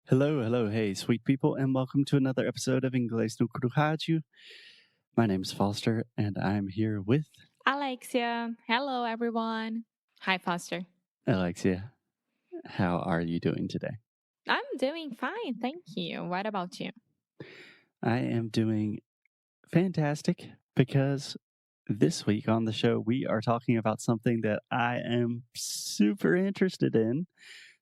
Hello, hello, hey, sweet people, and welcome to another episode of Inglês no Rádio. My name is Foster, and I'm here with Alexia. Hello, everyone. Hi, Foster. Alexia. How are you doing today? I'm doing fine. Thank you. What about you? I am doing fantastic because this week on the show, we are talking about something that I am super interested in,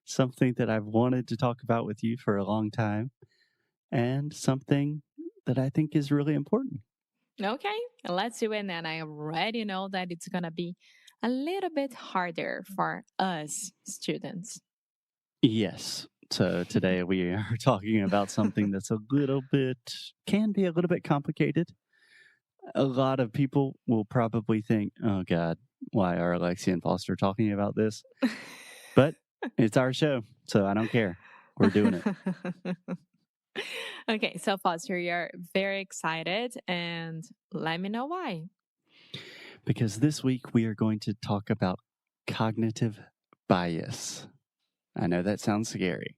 something that I've wanted to talk about with you for a long time, and something that I think is really important. Okay, let's do it. And I already know that it's going to be a little bit harder for us students. Yes. So today we are talking about something that's can be a little bit complicated. A lot of people will probably think, oh God, why are Alexia and Foster talking about this? But it's our show, so I don't care. We're doing it. Okay, so Foster, you're very excited, and let me know why. Because this week we are going to talk about cognitive bias. I know that sounds scary,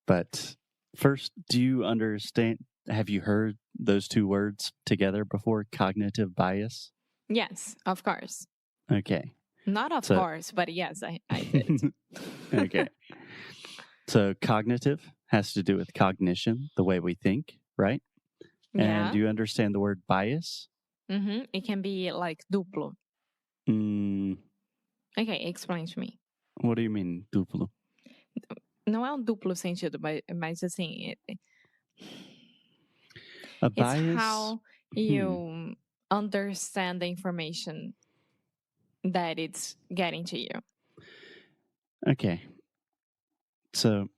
but first, do you understand? Have you heard those two words together before? Cognitive bias? Yes, of course. Okay. Not of So, course, but yes, I did. okay. So, cognitive has to do with cognition, the way we think, right? And Yeah. do you understand the word bias? It can be like duplo. Mm, Okay, explain to me. what do you mean, duplo? Não é duplo sentido, mas assim, A it's bias? how Hmm. you understand the information that it's getting to you. Okay. So,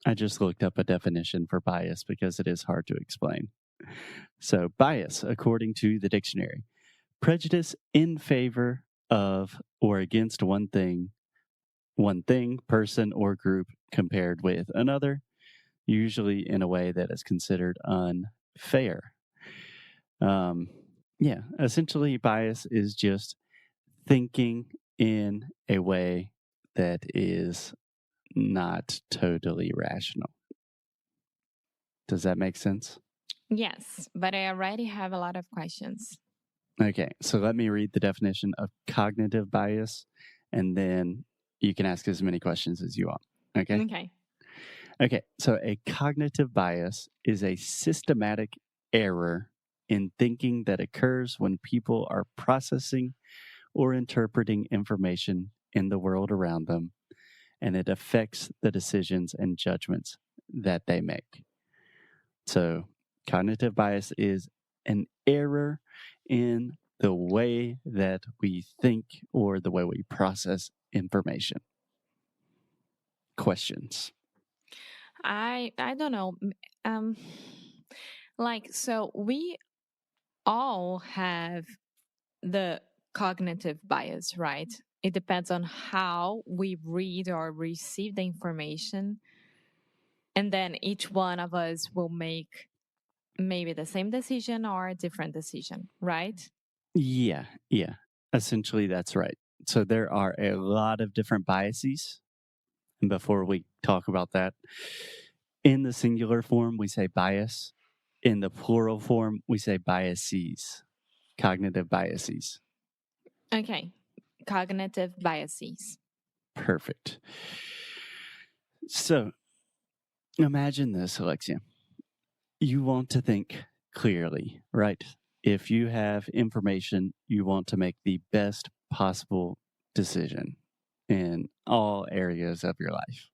I just looked up a definition for bias because it is hard to explain. So, bias, according to the dictionary, prejudice in favor of or against one thing, person, or group compared with another, usually in a way that is considered unfair. Um, yeah, essentially, bias is just thinking in a way that is not totally rational. Does that make sense? Yes, but I already have a lot of questions. Okay, so let me read the definition of cognitive bias, and then you can ask as many questions as you want. Okay? Okay. Okay, so a cognitive bias is a systematic error in thinking that occurs when people are processing or interpreting information in the world around them, and it affects the decisions and judgments that they make. So, cognitive bias is an error in the way that we think or the way we process information. Questions? I don't know. Um so we all have the cognitive bias, right? It depends on how we read or receive the information. And then each one of us will make maybe the same decision or a different decision, right? Yeah. Essentially, that's right. So, there are a lot of different biases. And before we talk about that, in the singular form, we say bias. In the plural form, we say biases, cognitive biases. Okay. Cognitive biases. Perfect. So, imagine this, Alexia. You want to think clearly, right? If you have information, you want to make the best possible decision in all areas of your life.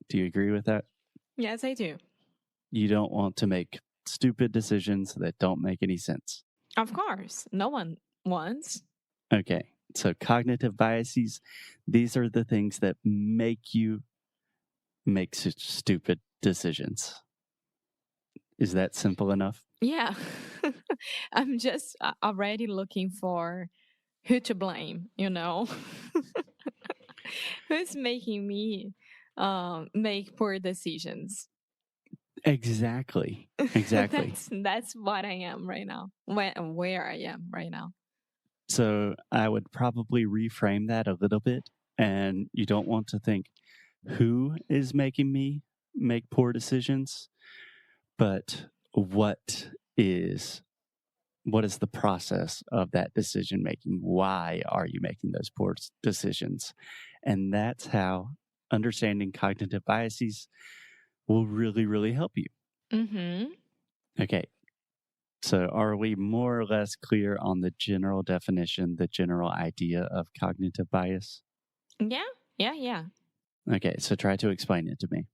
Do you agree with that? Yes, I do. You don't want to make stupid decisions that don't make any sense. Of course. No one wants. Okay. So, cognitive biases, these are the things that make you make such stupid decisions. Is that simple enough? Yeah. I'm just already looking for who to blame, you know? Who's making me make poor decisions? Exactly. Exactly. That's what I am right now. Where I am right now. So I would probably reframe that a little bit. And you don't want to think, who is making me make poor decisions, but is what is the process of that decision making? Why are you making those poor decisions? And that's how understanding cognitive biases will really, really help you. Mm-hmm. Okay. So, are we more or less clear on the general definition, the general idea of cognitive bias? Yeah, yeah, yeah. Okay. So, try to explain it to me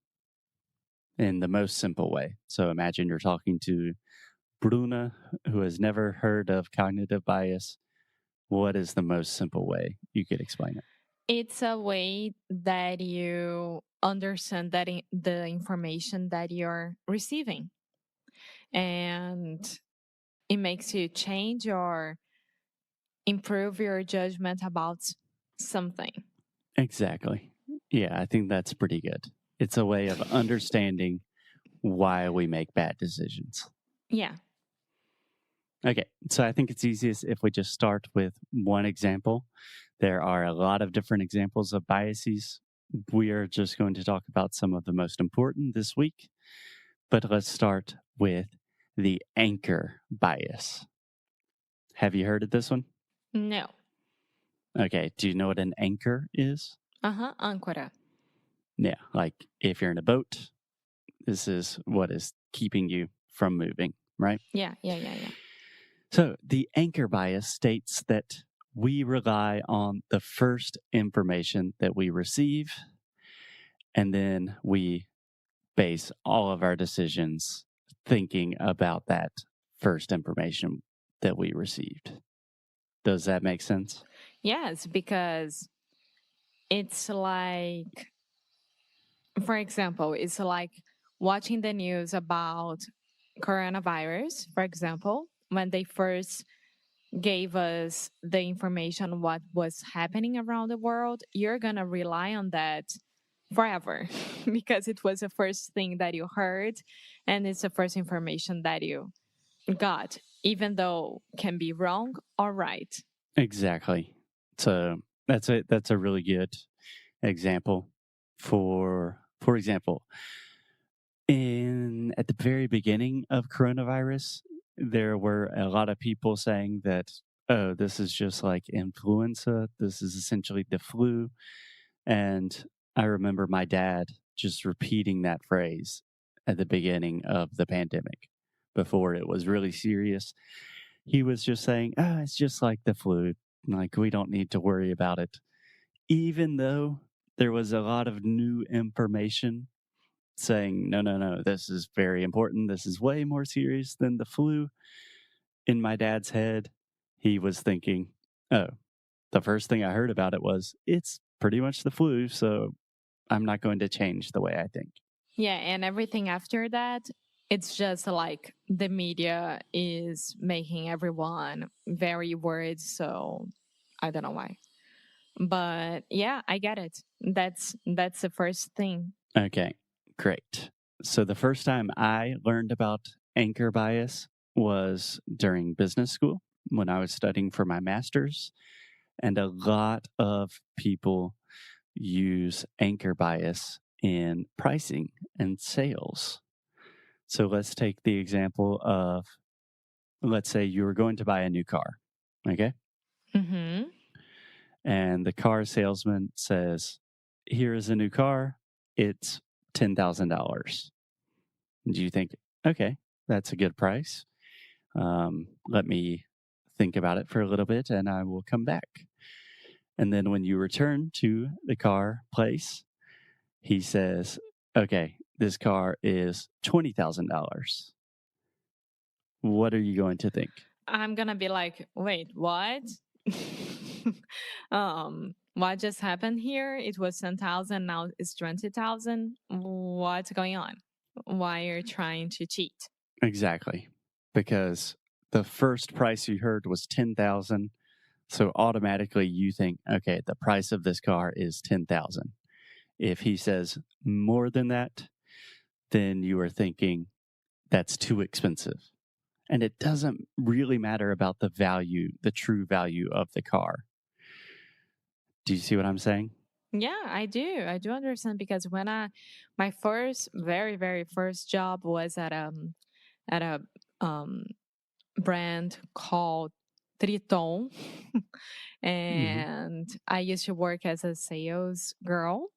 in the most simple way. So, imagine you're talking to Bruna, who has never heard of cognitive bias. What is the most simple way you could explain it? It's a way that you understand that the information that you're receiving, and it makes you change or improve your judgment about something. Exactly. Yeah, I think that's pretty good. It's a way of understanding why we make bad decisions. Yeah. Okay, so I think it's easiest if we just start with one example. There are a lot of different examples of biases. We are just going to talk about some of the most important this week, but let's start with the anchor bias. Have you heard of this one? No. Okay, do you know what an anchor is? Uh-huh. Âncora. Yeah, like if you're in a boat, this is what is keeping you from moving, right? Yeah, yeah, yeah, yeah. So the anchor bias states that we rely on the first information that we receive, and then we base all of our decisions thinking about that first information that we received. Does that make sense? Yes, because it's like, for example, it's like watching the news about coronavirus, for example, when they first gave us the information what was happening around the world, you're going to rely on that forever because it was the first thing that you heard and it's the first information that you got, even though can be wrong or right. Exactly. So that's a really good example. For example, in at the very beginning of coronavirus, there were a lot of people saying that, oh, this is just like influenza. This is essentially the flu. And I remember my dad just repeating that phrase at the beginning of the pandemic before it was really serious. He was just saying, oh, it's just like the flu. Like, we don't need to worry about it. Even though there was a lot of new information saying, no, no, no, this is very important. This is way more serious than the flu. In my dad's head, he was thinking, oh, the first thing I heard about it was it's pretty much the flu. So I'm not going to change the way I think. Yeah, and everything after that, it's just like the media is making everyone very worried. So I don't know why. But yeah, I get it. That's the first thing. Okay, great. So the first time I learned about anchor bias was during business school when I was studying for my master's. And a lot of people use anchor bias in pricing and sales. So let's take the example of, let's say you were going to buy a new car, okay? Mm-hmm. And the car salesman says, here is a new car, it's $10,000. Do you think, okay, that's a good price? Let me think about it for a little bit and I will come back. And then when you return to the car place, he says, okay, this car is $20,000. What are you going to think? I'm gonna be like, wait, what? What just happened here? It was 10,000, now it's 20,000. What's going on? Why are you trying to cheat? Exactly. Because the first price you heard was 10,000. So automatically you think, okay, the price of this car is 10,000. If he says more than that, then you are thinking that's too expensive. And it doesn't really matter about the value, the true value of the car. Do you see what I'm saying? Yeah, I do. I do understand because when my first, very, very first job was at a um brand called Triton, Hmm. and I used to work as a sales girl,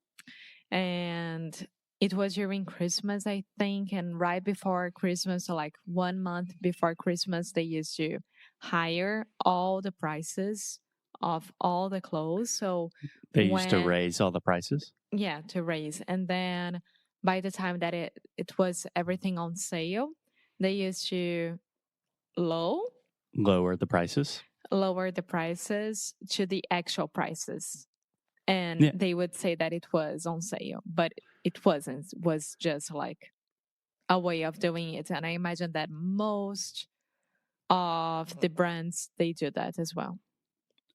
and it was during Christmas, I think, and right before Christmas, so like 1 month before Christmas, they used to hire all the prices of all the clothes. So They used to when raise all the prices, yeah, to raise. And then by the time that it was everything on sale, they used to low lower the prices. lower the prices to the actual prices. And Yeah, they would say that it was on sale, but it wasn't. It was just like a way of doing it. And I imagine that most of the brands they do that as well.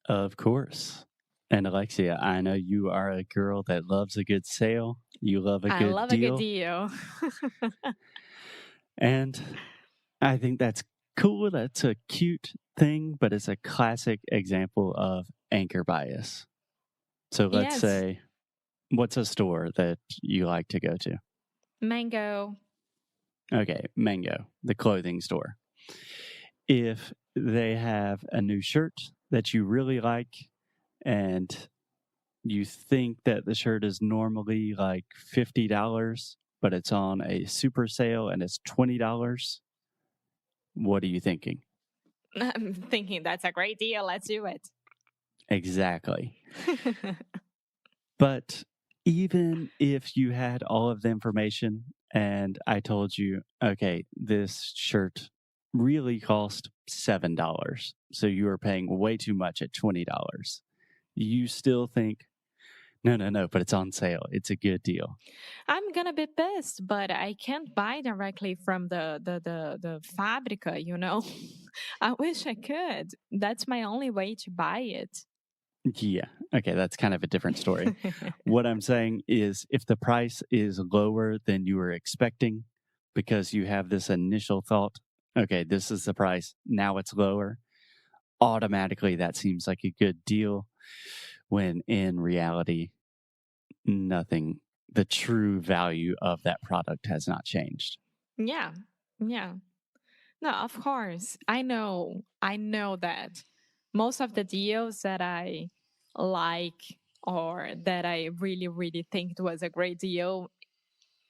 of course. And Alexia, I know you are a girl that loves a good sale. You love a I good love a good deal. deal. And I think that's cool. That's a cute thing, but it's a classic example of anchor bias. So let's Yes, say, what's a store that you like to go to? mango. Okay, Mango, the clothing store. If they have a new shirt that you really like and you think that the shirt is normally like $50, but it's on a super sale and it's $20, what are you thinking? I'm thinking that's a great deal. Let's do it. Exactly. But even if you had all of the information and I told you, okay, this shirt really cost $7, so you are paying way too much at $20, you still think, no, no, no, but it's on sale. It's a good deal. I'm gonna be pissed, but I can't buy directly from the fabrica, you know? I wish I could. That's my only way to buy it. Yeah. Okay. That's kind of a different story. What I'm saying is if the price is lower than you were expecting because you have this initial thought, okay, this is the price. Now it's lower. Automatically, that seems like a good deal when in reality, nothing, the true value of that product has not changed. Yeah. Yeah. No, of course. I know that most of the deals that I like or that I really, really think it was a great deal,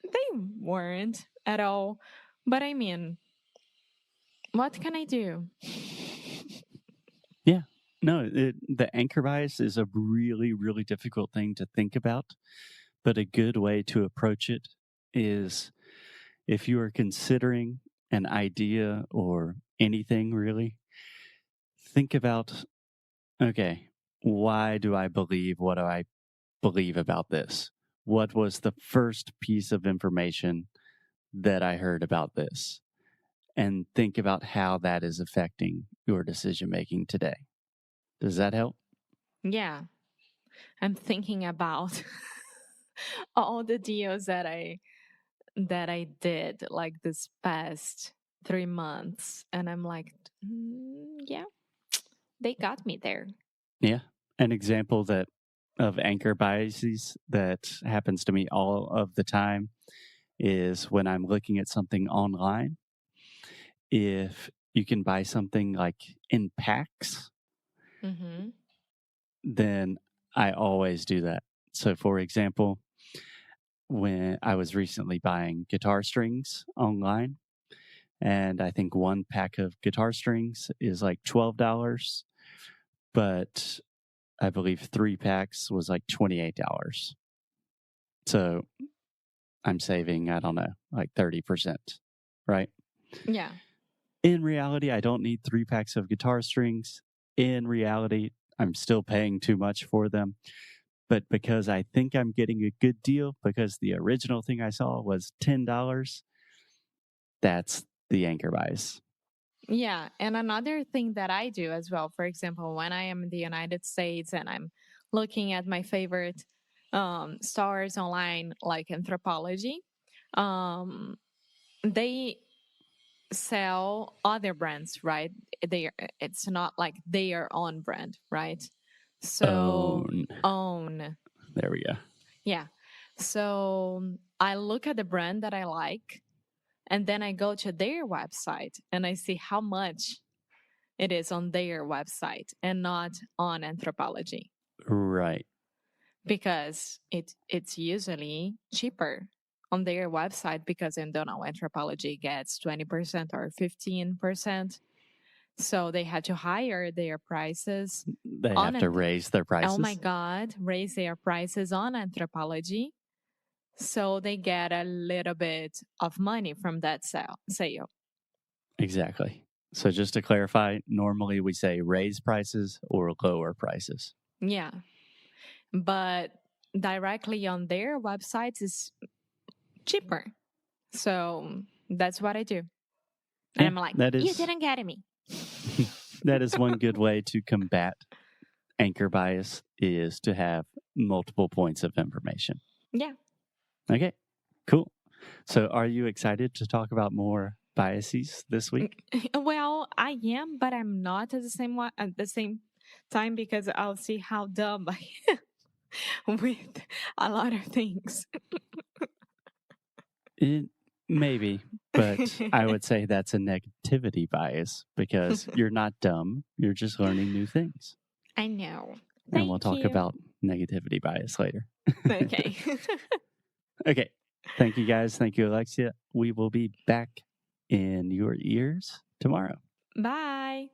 they weren't at all. But I mean, what can I do? Yeah. No, the anchor bias is a really, really difficult thing to think about. But a good way to approach it is if you are considering an idea or anything really, think about, okay, why do I believe what do I believe about this? What was the first piece of information that I heard about this? And think about how that is affecting your decision making today. Does that help? Yeah, I'm thinking about all the deals that I did like this past 3 months, and I'm like, yeah, they got me there. Yeah. An example that of anchor biases that happens to me all of the time is when I'm looking at something online. If you can buy something like in packs, Mm-hmm. then I always do that. So, for example, when I was recently buying guitar strings online, and I think one pack of guitar strings is like $12, but I believe 3 packs was like $28. So I'm saving, I don't know, like 30%, right? Yeah. In reality, I don't need 3 packs of guitar strings. In reality, I'm still paying too much for them. But because I think I'm getting a good deal, because the original thing I saw was $10, that's the anchor bias. Yeah. And another thing that I do as well, for example, when I am in the United States and I'm looking at my favorite stars online, like anthropology, um, they sell other brands, right? It's not like their own brand, right? So Own. own. There we go. Yeah. So I look at the brand that I like, and then I go to their website and I see how much it is on their website and not on Anthropology, Right. because it's usually cheaper on their website, because I don't know, Anthropology gets 20% or 15%. So they had to higher their prices They on have to raise their oh my prices. God, raise their prices on Anthropology. So they get a little bit of money from that sale. Exactly. So just to clarify, normally we say raise prices or lower prices. Yeah. But directly on their websites is cheaper. So that's what I do. And Yeah, I'm like, that you is didn't get me. that is one good way to combat anchor bias, is to have multiple points of information. Yeah. Okay, cool. So are you excited to talk about more biases this week? Well, I am, but I'm not at the same time, because I'll see how dumb I am with a lot of things. Maybe, but I would say that's a negativity bias because you're not dumb. You're just learning new things. I know. And we'll Thank talk you. about negativity bias later. Okay. Okay. Thank you, guys. Thank you, Alexia. We will be back in your ears tomorrow. Bye.